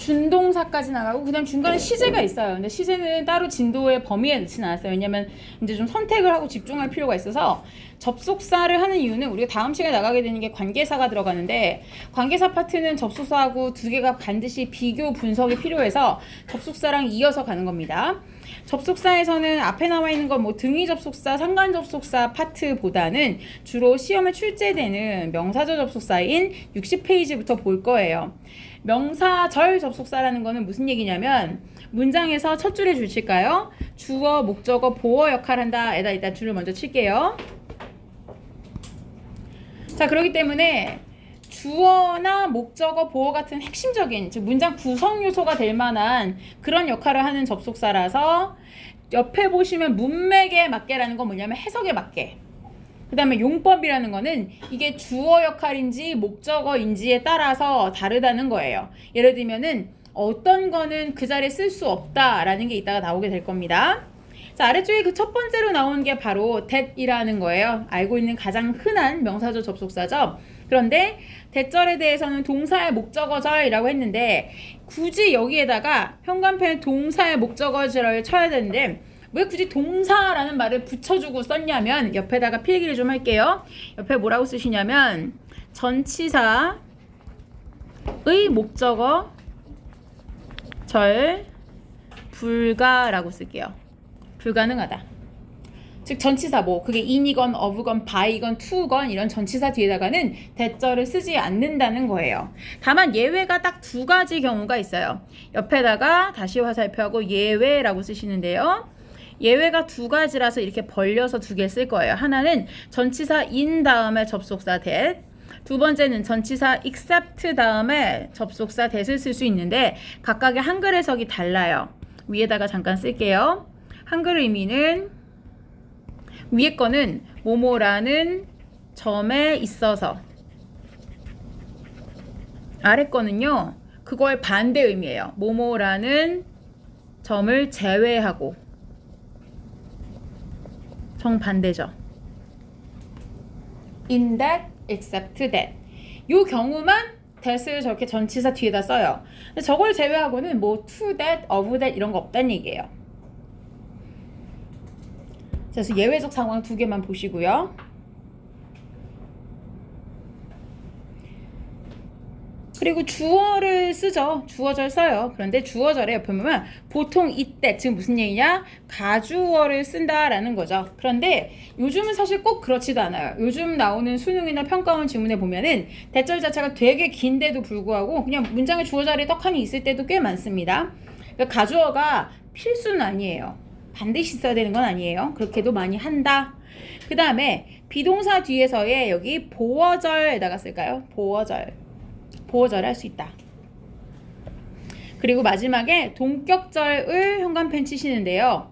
준동사까지 나가고 그다음 중간에 시제가 있어요. 근데 시제는 따로 진도의 범위에 넣진 않았어요. 왜냐면 이제 좀 선택을 하고 집중할 필요가 있어서 접속사를 하는 이유는 우리가 다음 시간에 나가게 되는 게 관계사가 들어가는데 관계사 파트는 접속사하고 두 개가 반드시 비교 분석이 필요해서 접속사랑 이어서 가는 겁니다. 접속사에서는 앞에 나와 있는 건 뭐 등위 접속사, 상관 접속사 파트보다는 주로 시험에 출제되는 명사절 접속사인 60페이지부터 볼 거예요. 명사절 접속사라는 거는 무슨 얘기냐면 문장에서 첫 줄에 줄 칠까요? 주어, 목적어, 보어 역할을 한다. 에다 일단 줄을 먼저 칠게요. 자, 그렇기 때문에 주어나 목적어, 보어 같은 핵심적인 즉 문장 구성 요소가 될 만한 그런 역할을 하는 접속사라서 옆에 보시면 문맥에 맞게라는 건 뭐냐면 해석에 맞게. 그 다음에 용법이라는 거는 이게 주어 역할인지 목적어인지에 따라서 다르다는 거예요. 예를 들면은 어떤 거는 그 자리에 쓸 수 없다라는 게 이따가 나오게 될 겁니다. 자, 아래쪽에 그 첫 번째로 나오는 게 바로 that이라는 거예요. 알고 있는 가장 흔한 명사절 접속사죠. 그런데 that절에 대해서는 동사의 목적어절이라고 했는데 굳이 여기에다가 현관편에 동사의 목적어절을 쳐야 되는데 왜 굳이 동사라는 말을 붙여주고 썼냐면 옆에다가 필기를 좀 할게요. 옆에 뭐라고 쓰시냐면 전치사의 목적어 절 불가라고 쓸게요. 불가능하다. 즉 전치사 뭐 그게 in이건 of건 by건 to건 이런 전치사 뒤에다가는 that절을 쓰지 않는다는 거예요. 다만 예외가 딱 두 가지 경우가 있어요. 옆에다가 다시 화살표하고 예외라고 쓰시는데요. 예외가 두 가지라서 이렇게 벌려서 두 개 쓸 거예요. 하나는 전치사 in 다음에 접속사 that, 두 번째는 전치사 except 다음에 접속사 that을 쓸 수 있는데 각각의 한글 해석이 달라요. 위에다가 잠깐 쓸게요. 한글 의미는 위에 거는 뭐뭐라는 점에 있어서, 아래 거는요 그거의 반대 의미예요. 뭐뭐라는 점을 제외하고, 정반대죠. in that, except that. 요 경우만 that을 저렇게 전치사 뒤에다 써요. 근데 저걸 제외하고는 뭐 to that, of that 이런 거 없다는 얘기예요. 그래서 예외적 상황 두 개만 보시고요. 그리고 주어를 쓰죠. 주어절 써요. 그런데 주어절에 옆에 보면 보통 이때 즉 무슨 얘기냐? 가주어를 쓴다라는 거죠. 그런데 요즘은 사실 꼭 그렇지도 않아요. 요즘 나오는 수능이나 평가원 지문에 보면은 대절 자체가 되게 긴데도 불구하고 그냥 문장의 주어 자리에 떡하니 있을 때도 꽤 많습니다. 그러니까 가주어가 필수는 아니에요. 반드시 써야 되는 건 아니에요. 그렇게도 많이 한다. 그 다음에 비동사 뒤에서의 여기 보어절에다가 쓸까요? 보어절을 할 수 있다. 그리고 마지막에 동격절을 현관펜 치시는데요.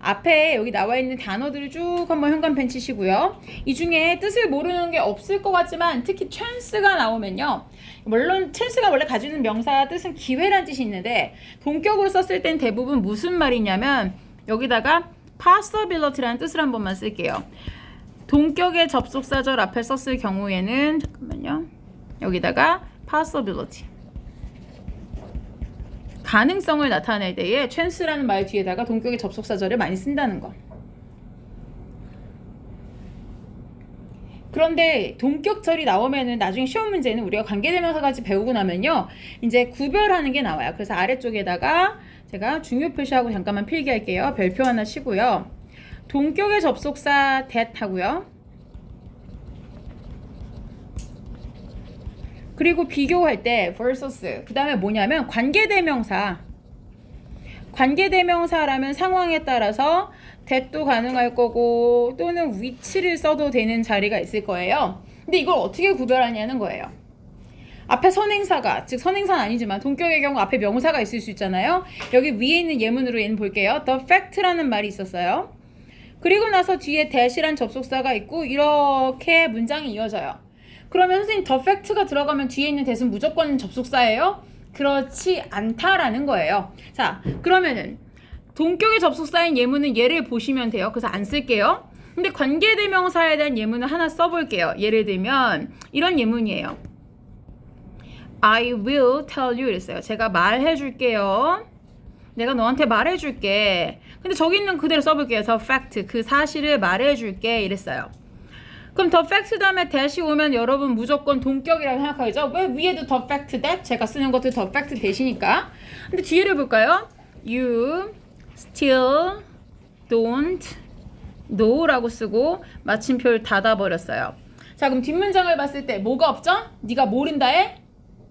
앞에 여기 나와 있는 단어들을 쭉 한번 현관펜 치시고요. 이 중에 뜻을 모르는 게 없을 것 같지만 특히 chance가 나오면요. 물론 chance가 원래 가지는 명사 뜻은 기회란 뜻이 있는데 동격으로 썼을 땐 대부분 무슨 말이냐면 여기다가 possibility라는 뜻을 한 번만 쓸게요. 동격의 접속사절 앞에 썼을 경우에는 잠깐만요. 여기다가 possibility, 가능성을 나타낼 때에 chance라는 말 뒤에다가 동격의 접속사절을 많이 쓴다는 거. 그런데 동격절이 나오면은 나중에 시험 문제는 우리가 관계대명사까지 배우고 나면요 이제 구별하는 게 나와요. 그래서 아래쪽에다가 제가 중요 표시하고 잠깐만 필기할게요. 별표 하나 치고요. 동격의 접속사 that 하고요. 그리고 비교할 때 versus, 그 다음에 뭐냐면 관계대명사라면 상황에 따라서 that도 가능할 거고 또는 위치를 써도 되는 자리가 있을 거예요. 근데 이걸 어떻게 구별하냐는 거예요. 앞에 선행사가, 즉 선행사는 아니지만 동격의 경우 앞에 명사가 있을 수 있잖아요. 여기 위에 있는 예문으로 얘는 볼게요. The fact라는 말이 있었어요. 그리고 나서 뒤에 that이란 접속사가 있고 이렇게 문장이 이어져요. 그러면 선생님 the fact가 들어가면 뒤에 있는 that은 무조건 접속사예요? 그렇지 않다라는 거예요. 자, 그러면은 동격의 접속사인 예문은 예를 보시면 돼요. 그래서 안 쓸게요. 근데 관계대명사에 대한 예문을 하나 써볼게요. 예를 들면 이런 예문이에요. I will tell you 이랬어요. 제가 말해줄게요. 내가 너한테 말해줄게. 근데 저기 있는 그대로 써볼게요. The fact, 그 사실을 말해줄게 이랬어요. 그럼 the fact 다음에 that이 오면 여러분 무조건 동격이라고 생각하죠. 왜 위에도 the fact that? 제가 쓰는 것도 the fact that이니까. 근데 뒤를 볼까요? You still don't know라고 쓰고 마침표를 닫아버렸어요. 자, 그럼 뒷문장을 봤을 때 뭐가 없죠? 네가 모른다에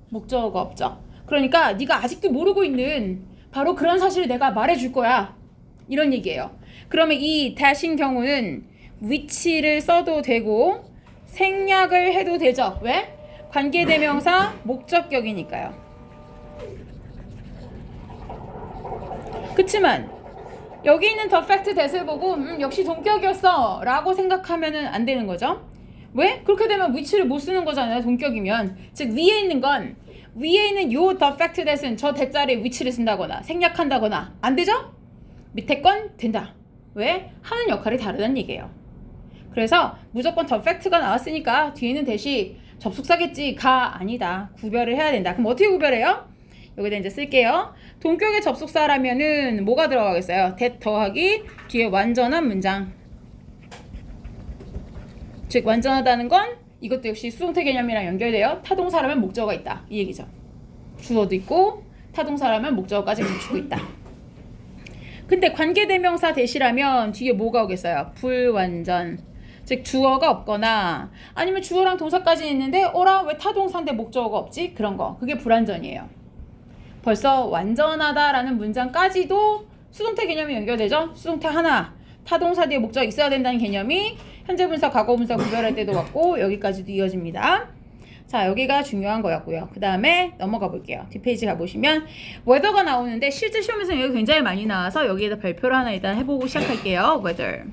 목적어가 없죠. 그러니까 네가 아직도 모르고 있는 바로 그런 사실을 내가 말해줄 거야. 이런 얘기예요. 그러면 이 that인 경우는 which를 써도 되고 생략을 해도 되죠. 왜? 관계대명사 목적격이니까요. 그치만 여기 있는 the fact that을 보고 역시 동격이었어 라고 생각하면 안 되는 거죠. 왜? 그렇게 되면 which를 못 쓰는 거잖아요. 동격이면. 즉 위에 있는 건 위에 있는 요 the fact that은 저 that자리에 which를 쓴다거나 생략한다거나 안 되죠? 밑에 건 된다. 왜? 하는 역할이 다르다는 얘기예요. 그래서 무조건 the fact가 나왔으니까 뒤에는 대시 접속사겠지 가 아니다. 구별을 해야 된다. 그럼 어떻게 구별해요? 여기다 이제 쓸게요. 동격의 접속사라면은 뭐가 들어가겠어요? that 더하기 뒤에 완전한 문장. 즉 완전하다는 건 이것도 역시 수동태 개념이랑 연결돼요. 타동사라면 목적어가 있다. 이 얘기죠. 주어도 있고 타동사라면 목적어까지 갖추고 있다. 근데 관계대명사 대시라면 뒤에 뭐가 오겠어요? 불완전. 즉 주어가 없거나 아니면 주어랑 동사까지 있는데 어라 왜 타동사인데 목적어가 없지? 그런 거. 그게 불완전이에요. 벌써 완전하다라는 문장까지도 수동태 개념이 연결되죠? 수동태 하나. 타동사 뒤에 목적이 있어야 된다는 개념이 현재분사, 과거분사 구별할 때도 왔고 여기까지도 이어집니다. 자, 여기가 중요한 거였고요. 그 다음에 넘어가 볼게요. 뒷페이지 가보시면 whether가 나오는데 실제 시험에서 여기 굉장히 많이 나와서 여기에다 별표를 하나 일단 해보고 시작할게요. whether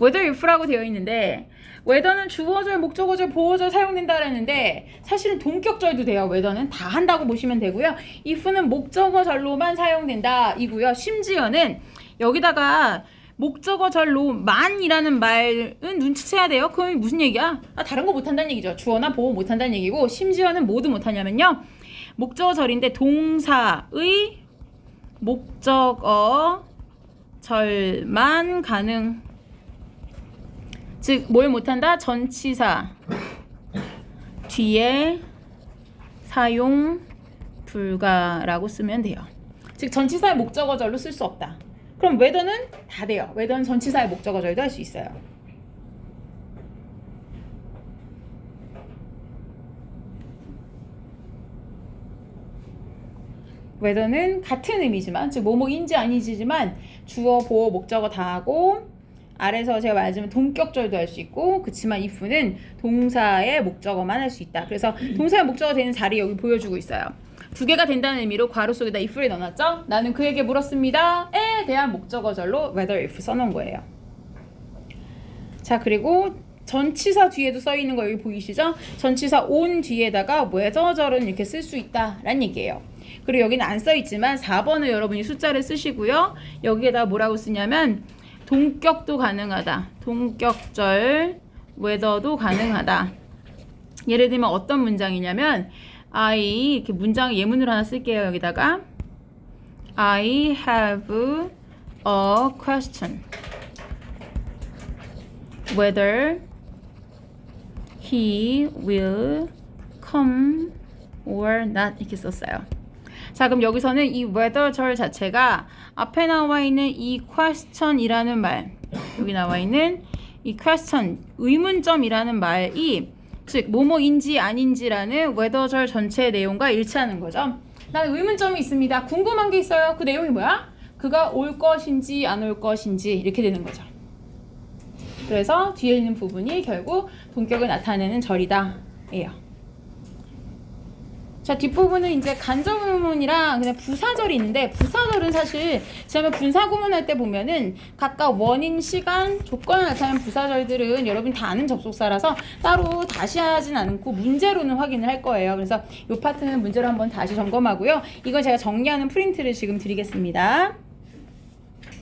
if라고 되어 있는데 whether는 주어절, 목적어절, 보어절 사용된다 그랬는데 사실은 동격절도 돼요. whether는 다 한다고 보시면 되고요. if는 목적어절로만 사용된다 이고요. 심지어는 여기다가 목적어절로만이라는 말은 눈치채야 돼요. 그럼 무슨 얘기야? 다른 거 못한다는 얘기죠. 주어나 보어 못한다는 얘기고 심지어는 뭐도 못하냐면요. 목적어절인데 동사의 목적어절만 가능. 즉 뭘 못한다? 전치사 뒤에 사용 불가라고 쓰면 돼요. 즉 전치사의 목적어절로 쓸 수 없다. 그럼 whether는 다 돼요. whether는 전치사의 목적어절도 할 수 있어요. whether는 같은 의미지만 즉 뭐뭐인지 아니지만 주어, 보어, 목적어 다 하고 아래서 제가 말하자면 동격절도 할 수 있고 그치만 if는 동사의 목적어만 할 수 있다. 그래서 동사의 목적어 되는 자리 여기 보여주고 있어요. 두 개가 된다는 의미로 괄호 속에다 if를 넣어놨죠? 나는 그에게 물었습니다. 에 대한 목적어절로 whether if 써놓은 거예요. 자, 그리고 전치사 뒤에도 써있는 거 여기 보이시죠? 전치사 on 뒤에다가 whether절은 이렇게 쓸 수 있다라는 얘기예요. 그리고 여기는 안 써있지만 4번을 여러분이 숫자를 쓰시고요. 여기에다 뭐라고 쓰냐면 동격도 가능하다. 동격절 whether도 가능하다. 예를 들면 어떤 문장이냐면 I 이렇게 문장 예문으로 하나 쓸게요. 여기다가 I have a question whether he will come or not 이렇게 썼어요. 자, 그럼 여기서는 이 whether 절 자체가 앞에 나와 있는 이 question이라는 말 여기 나와 있는 이 question 의문점이라는 말이 즉 뭐뭐인지 아닌지라는 whether절 전체 내용과 일치하는 거죠. 난 의문점이 있습니다. 궁금한 게 있어요. 그 내용이 뭐야? 그가 올 것인지 안 올 것인지 이렇게 되는 거죠. 그래서 뒤에 있는 부분이 결국 동격을 나타내는 절이다 예요. 자, 뒷부분은 이제 간접의문이랑 그냥 부사절이 있는데 부사절은 사실 제가 분사구문할 때 보면은 각각 원인, 시간, 조건을 나타내는 부사절들은 여러분 다 아는 접속사라서 따로 다시 하진 않고 문제로는 확인을 할 거예요. 그래서 이 파트는 문제로 한번 다시 점검하고요. 이건 제가 정리하는 프린트를 지금 드리겠습니다.